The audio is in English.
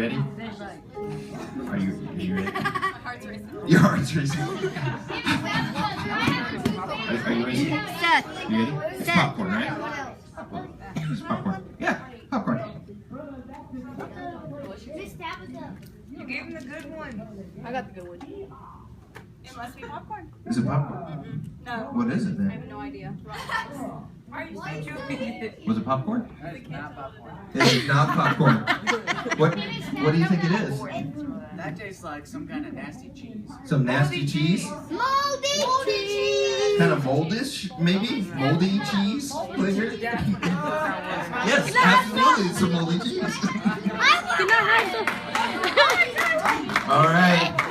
ready? Are you ready? My heart's racing. Your heart's racing. Are you ready? Set. You ready? It's popcorn, right? It's popcorn. Yeah, popcorn. You gave him the good one. I got the good one. It must be popcorn. Is it popcorn? No. What is it I then? have no idea. Why are you still chewing it? Was it popcorn? That's not popcorn. It's not popcorn. What do you think it is? That tastes like some kind of nasty cheese. Some nasty cheese? Moldy cheese. Kind of moldish, maybe? Moldy cheese flavor? Yes, absolutely. It's some moldy cheese. Can I have some? All right.